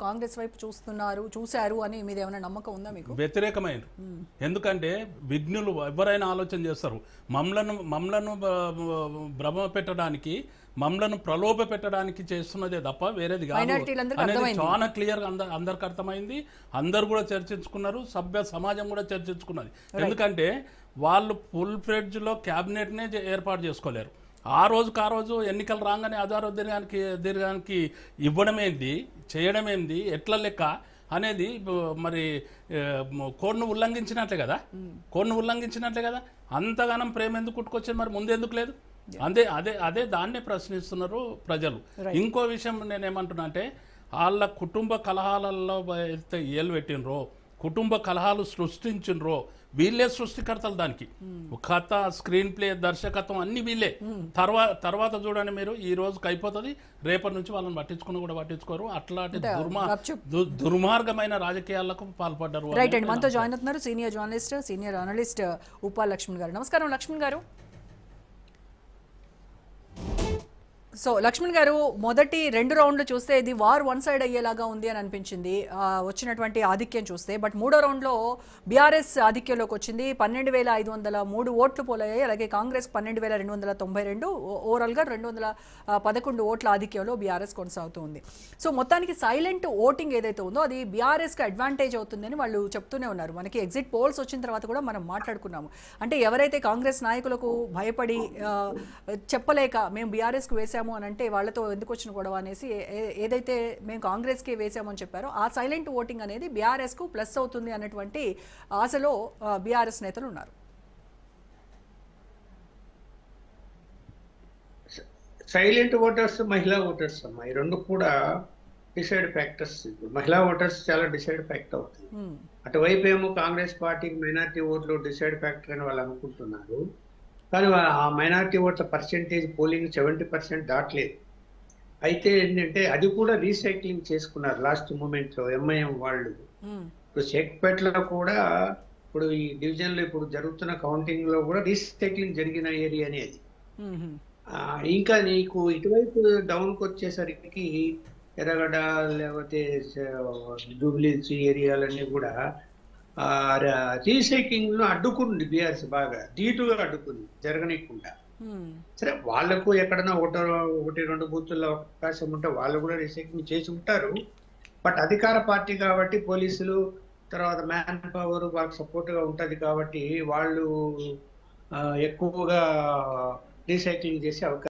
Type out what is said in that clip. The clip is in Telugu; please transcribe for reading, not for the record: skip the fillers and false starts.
కాంగ్రెస్ వైపు చూశారు అని మీదేమైనా నమ్మకం ఉందా మీకు? వ్యతిరేకమైన. ఎందుకంటే విఘ్నులు ఎవరైనా ఆలోచన చేస్తారు. మమ్మలను భ్రమ పెట్టడానికి, మమ్మలను ప్రలోభ పెట్టడానికి చేస్తున్నదే తప్ప వేరేది కాదు అనేది చాలా క్లియర్గా అందరికి అర్థమైంది. అందరు కూడా చర్చించుకున్నారు, సభ్య సమాజం కూడా చర్చించుకున్నది. ఎందుకంటే వాళ్ళు ఫుల్ ఫ్లెడ్జ్లో క్యాబినెట్నే ఏర్పాటు చేసుకోలేరు. ఆ రోజు ఎన్నికలు రాగానే దీర్ఘానికి ఇవ్వడమేంది, చేయడమేంది, ఎట్ల లెక్క అనేది మరి కోడ్ను ఉల్లంఘించినట్లే కదా. అంతగానం ప్రేమ ఎందుకు కుట్టుకొచ్చింది, మరి ముందెందుకు లేదు? అదే దాన్నే ప్రశ్నిస్తున్నారు ప్రజలు. ఇంకో విషయం నేనేమంటున్నా అంటే, వాళ్ళ కుటుంబ కలహాలలో అయితే ఏలు పెట్టినరో, కుటుంబ కలహాలు సృష్టించినరో వీళ్ళే సృష్టికర్తలు. దానికి కథ, స్క్రీన్ ప్లే, దర్శకత్వం అన్ని వీళ్ళే. తర్వాత చూడండి మీరు, ఈ రోజుకి అయిపోతుంది, రేపటి నుంచి వాళ్ళని పట్టించుకోరు. అట్లాంటి దుర్మార్గమైన రాజకీయాలకు పాల్పడ్డారు. రైట్ అండి, మనతో జాయిన్ అవుతున్నారు senior journalist, senior analyst Uppal Lakshman garu. నమస్కారం లక్ష్మణ్ గారు. సో లక్ష్మణ్ గారు, మొదటి 2 రౌండ్లు చూస్తే ఇది వార్ వన్ సైడ్ అయ్యేలాగా ఉంది అని అనిపించింది వచ్చినటువంటి ఆధిక్యం చూస్తే. బట్ 3వ రౌండ్లో బీఆర్ఎస్ ఆధిక్యంలోకి వచ్చింది. 12,503 ఓట్లు పోలయ్యాయి. అలాగే కాంగ్రెస్ 12,292, ఓవరాల్గా 211 ఓట్ల ఆధిక్యంలో బీఆర్ఎస్ కొనసాగుతూ ఉంది. సో మొత్తానికి సైలెంట్ ఓటింగ్ ఏదైతే ఉందో అది బీఆర్ఎస్కి అడ్వాంటేజ్ అవుతుందని వాళ్ళు చెప్తూనే ఉన్నారు. మనకి ఎగ్జిట్ పోల్స్ వచ్చిన తర్వాత కూడా మనం మాట్లాడుకున్నాము. అంటే ఎవరైతే కాంగ్రెస్ నాయకులకు భయపడి చెప్పలేక మేము బీఆర్ఎస్కి వేసాము అని అంటే వాళ్ళతో ఎందుకు వచ్చిన గొడవ అనేసి ఏదైతే మేము కాంగ్రెస్కి వేసామని చెప్పారో ఆ సైలెంట్ ఓటింగ్ అనేది బీఆర్ఎస్కు ప్లస్ అవుతుంది అన్నటువంటి ఆశలో బీఆర్ఎస్ నేతలు ఉన్నారు. సైలెంట్ ఓటర్స్, మహిళా ఓటర్స్ అమ్మా, ఈ రెండు కూడా డిసైడ్ ఫ్యాక్టర్స్. మహిళా ఓటర్స్ చాలా డిసైడ్ ఫ్యాక్టర్ అవుతుంది. అటువైపు ఏమో కాంగ్రెస్ పార్టీకి మైనార్టీ ఓట్లు డిసైడ్ ఫ్యాక్టర్ అని వాళ్ళు అనుకుంటున్నారు. కానీ ఆ మైనార్టీ ఓట్ల పర్సెంటేజ్ పోలింగ్ 70% దాటలేదు. అయితే ఏంటంటే అది కూడా రీసైక్లింగ్ చేసుకున్నారు లాస్ట్ మూమెంట్లో ఎంఐఎం వాళ్ళు. ఇప్పుడు షేక్పేటలో కూడా ఇప్పుడు ఈ డివిజన్లో ఇప్పుడు జరుగుతున్న కౌంటింగ్ లో కూడా రీసైక్లింగ్ జరిగిన ఏరియా అనేది. ఇంకా నీకు ఇటువైపు డౌన్కి వచ్చేసరికి ఎర్రగడ్డ లేకపోతే జూబ్లీహిల్స్ ఏరియాలన్నీ కూడా రీసైక్లింగ్ ను అడ్డుకుంది బీఆర్ఎస్, బాగా ధీటుగా అడ్డుకుంది, జరగనీయకుండా. సరే వాళ్లకు ఎక్కడన్నా 1-2 బూతుల్లో అవకాశం ఉంటే వాళ్ళు కూడా రీసైక్లింగ్ చేసి ఉంటారు. బట్ అధికార పార్టీ కాబట్టి పోలీసులు తర్వాత మ్యాన్ పవర్ వాళ్ళకి సపోర్ట్ గా ఉంటది కాబట్టి వాళ్ళు ఎక్కువగా రీసైక్లింగ్ చేసే అవకాశం